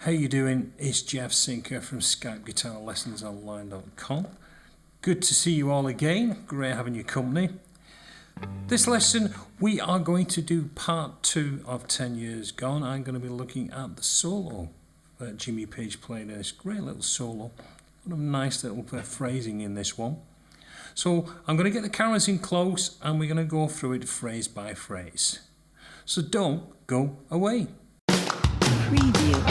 How you doing? It's Jeff Sinker from SkypeGuitarLessonsOnline.com. Good to see you all again. Great having your company. This lesson we are going to do part 2 of 10 Years Gone. I'm going to be looking at the solo that Jimmy Page played. This great little solo. What a nice little bit of phrasing in this one. So I'm going to get the cameras in close and we're going to go through it phrase by phrase. So don't go away. Preview.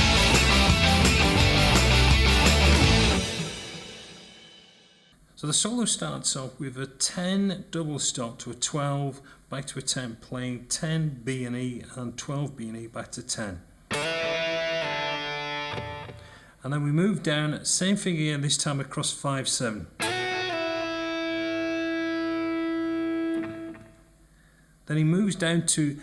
So the solo starts off with a 10 double stop to a 12, back to a 10, playing 10 B and E and 12 B and E back to 10. And then we move down, same thing again, this time across 5/7. Then he moves down to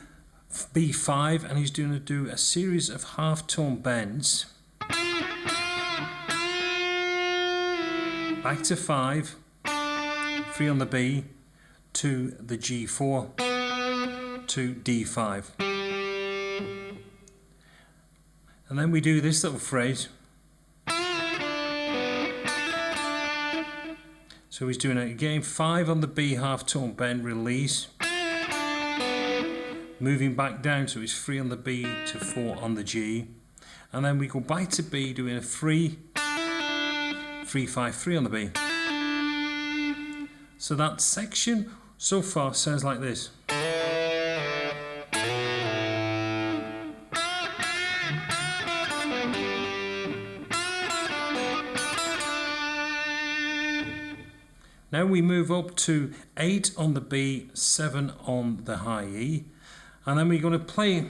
B5 and he's going to do a series of half-tone bends. Back to 5, 3 on the B, to the G4, to D5. And then we do this little phrase. So he's doing it again, 5 on the B, half-tone bend, release. Moving back down, so it's 3 on the B to 4 on the G. And then we go back to B, doing a 3, 3, 5, 3 on the B. So that section so far sounds like this. Now we move up to 8 on the B, 7 on the high E, and then we're going to play.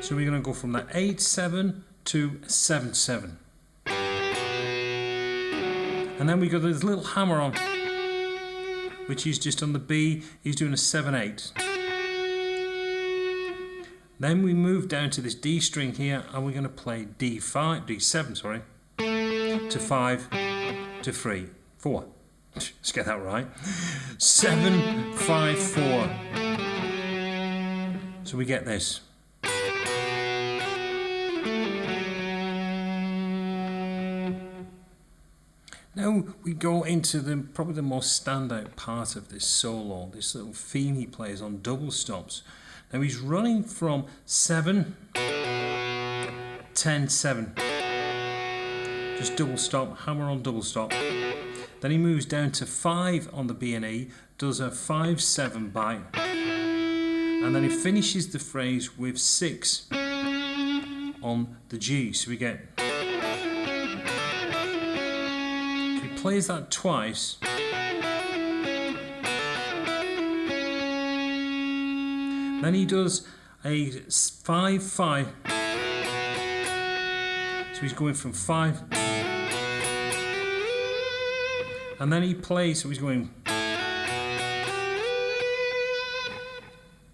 So we're going to go from that 8/7 to 7/7. And then we got this little hammer on, which is just on the B, he's doing a 7/8. Then we move down to this D string here and we're going to play D7, to 5, to 3, 4. Let's get that right. 7, 5, 4. So we get this. Now we go into probably the most standout part of this solo, this little theme he plays on double stops. Now he's running from 7, 10, 7. Just double stop, hammer on double stop. Then he moves down to 5 on the B and E, does a 5/7 bite. And then he finishes the phrase with 6 on the G. So we get... plays that twice. Then he does a 5/5. So he's going from 5. And then he plays, so he's going.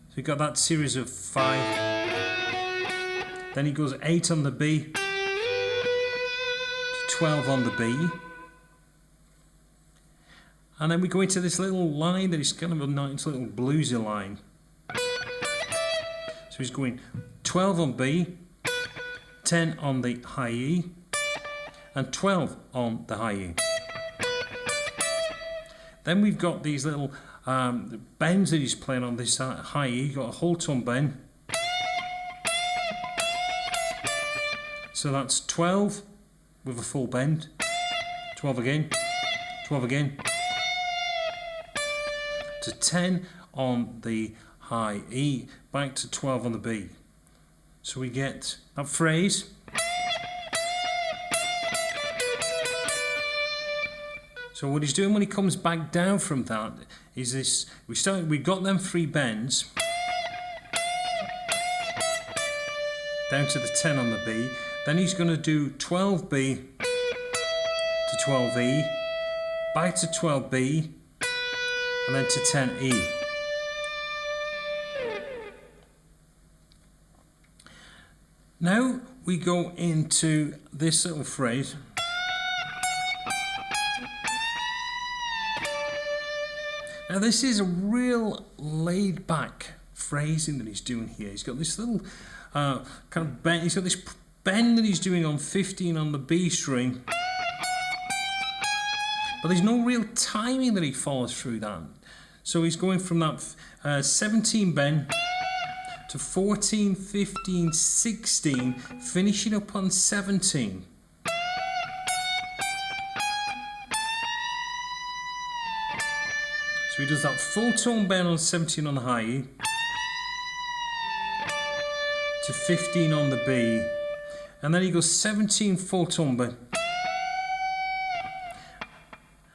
So he got that series of 5. Then he goes 8 on the B, to 12 on the B. And then we go into this little line that is kind of a nice little bluesy line. So he's going 12 on B, 10 on the high E, and 12 on the high E. Then we've got these little bends that he's playing on this high E. You've got a whole tone bend. So that's 12 with a full bend, 12 again, 12 again, to 10 on the high E, back to 12 on the B. So we get that phrase. So what he's doing when he comes back down from that is this, we've got them 3 bends, down to the 10 on the B, then he's going to do 12B to 12E, back to 12B, and then to 10E. Now we go into this little phrase. Now this is a real laid back phrasing that he's doing here. He's got this little kind of bend, he's got this bend that he's doing on 15 on the B string, but there's no real timing that he follows through that. So he's going from that 17 bend to 14, 15, 16, finishing up on 17. So he does that full tone bend on 17 on the high E to 15 on the B, and then he goes 17 full tone bend,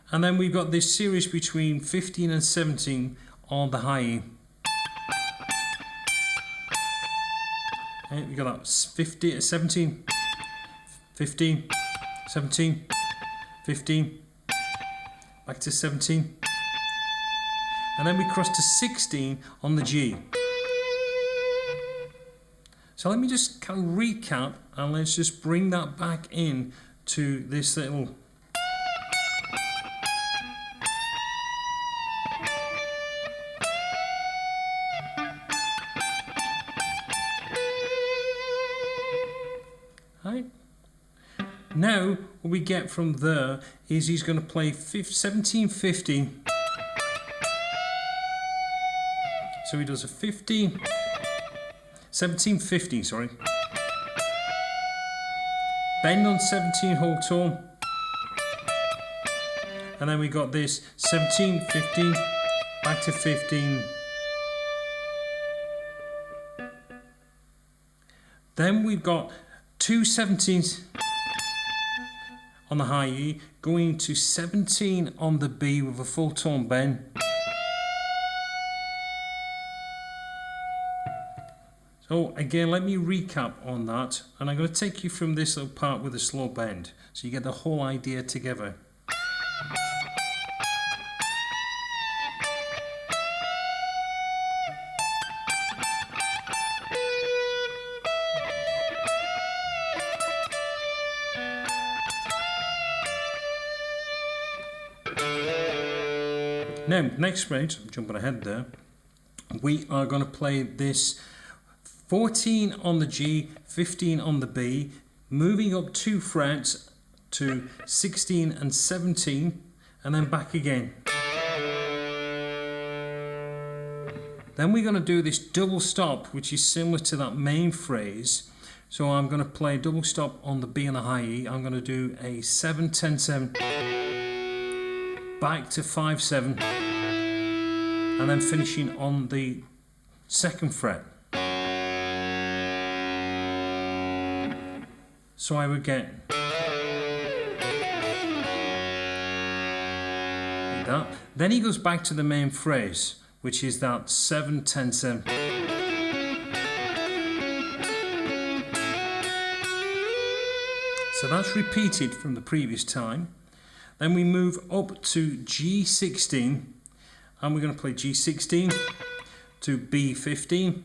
and then we've got this series between 15 and 17 on the high E. And we got that 15, 17, 15, 17, 15, back to 17, and then we cross to 16 on the G. So let me just kind of recap, and let's just bring that back in to this little right. Now what we get from there is he's going to play 17, 15. So he does a 15, 17, 15, sorry. Bend on 17 whole tone. And then we got this 17, 15, back to 15. Then we've got two 17s on the high E, going to 17 on the B with a full tone bend. So again, let me recap on that, and I'm going to take you from this little part with a slow bend, so you get the whole idea together. Now, next phrase, I'm jumping ahead there, we are going to play this 14 on the G, 15 on the B, moving up 2 frets to 16 and 17, and then back again. Then we're going to do this double stop, which is similar to that main phrase. So I'm going to play a double stop on the B and the high E. I'm going to do a 7, 10, 7, back to 5, 7, and then finishing on the 2nd fret. So I would get like that. Then he goes back to the main phrase, which is that 7, 10, 7. So that's repeated from the previous time. Then we move up to G16, and we're going to play G16 to B15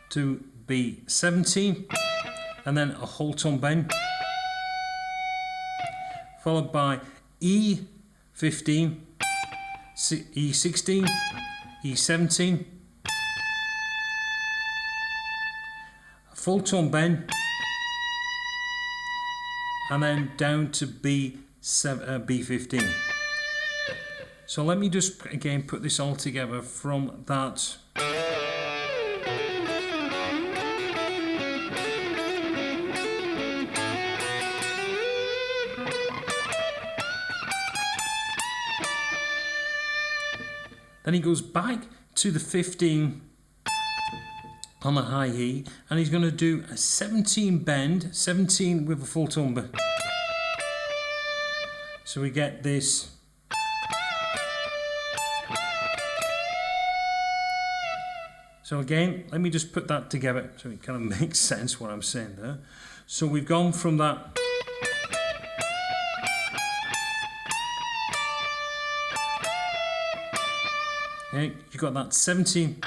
to B17, and then a whole tone bend, followed by E15, E16, E17, a full tone bend, and then down to B15. So let me just again put this all together from that. Then he goes back to the 15 on the high E, and he's going to do a 17 bend, 17 with a full tone bend. So we get this. So again, let me just put that together so it kind of makes sense what I'm saying there. So we've gone from that. Okay, you got that 17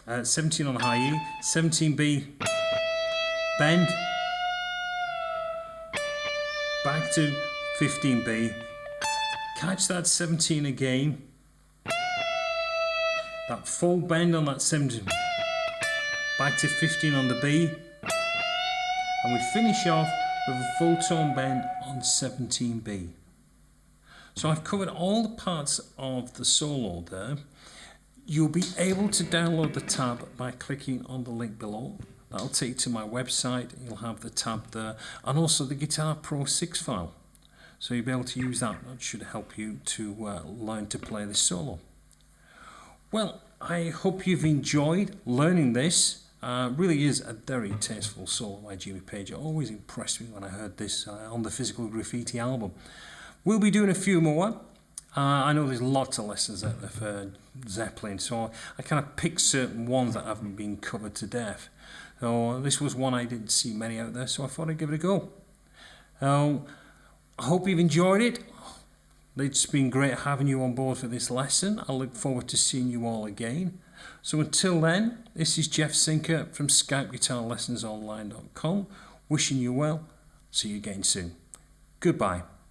on the high E, 17B, bend, back to 15B, catch that 17 again, that full bend on that 17, back to 15 on the B, and we finish off with a full tone bend on 17B. So I've covered all the parts of the solo there. You'll be able to download the tab by clicking on the link below. That'll take you to my website. You'll have the tab there, and also the Guitar Pro 6 file. So you'll be able to use that. That should help you to learn to play this solo. Well, I hope you've enjoyed learning this. Really is a very tasteful solo by Jimmy Page. It always impressed me when I heard this on the Physical Graffiti album. We'll be doing a few more. I know there's lots of lessons out there for Zeppelin, so I kind of picked certain ones that haven't been covered to death. So this was one I didn't see many out there, so I thought I'd give it a go. I hope you've enjoyed it. It's been great having you on board for this lesson. I look forward to seeing you all again. So until then, this is Jeff Sinker from SkypeGuitarLessonsOnline.com, wishing you well. See you again soon. Goodbye.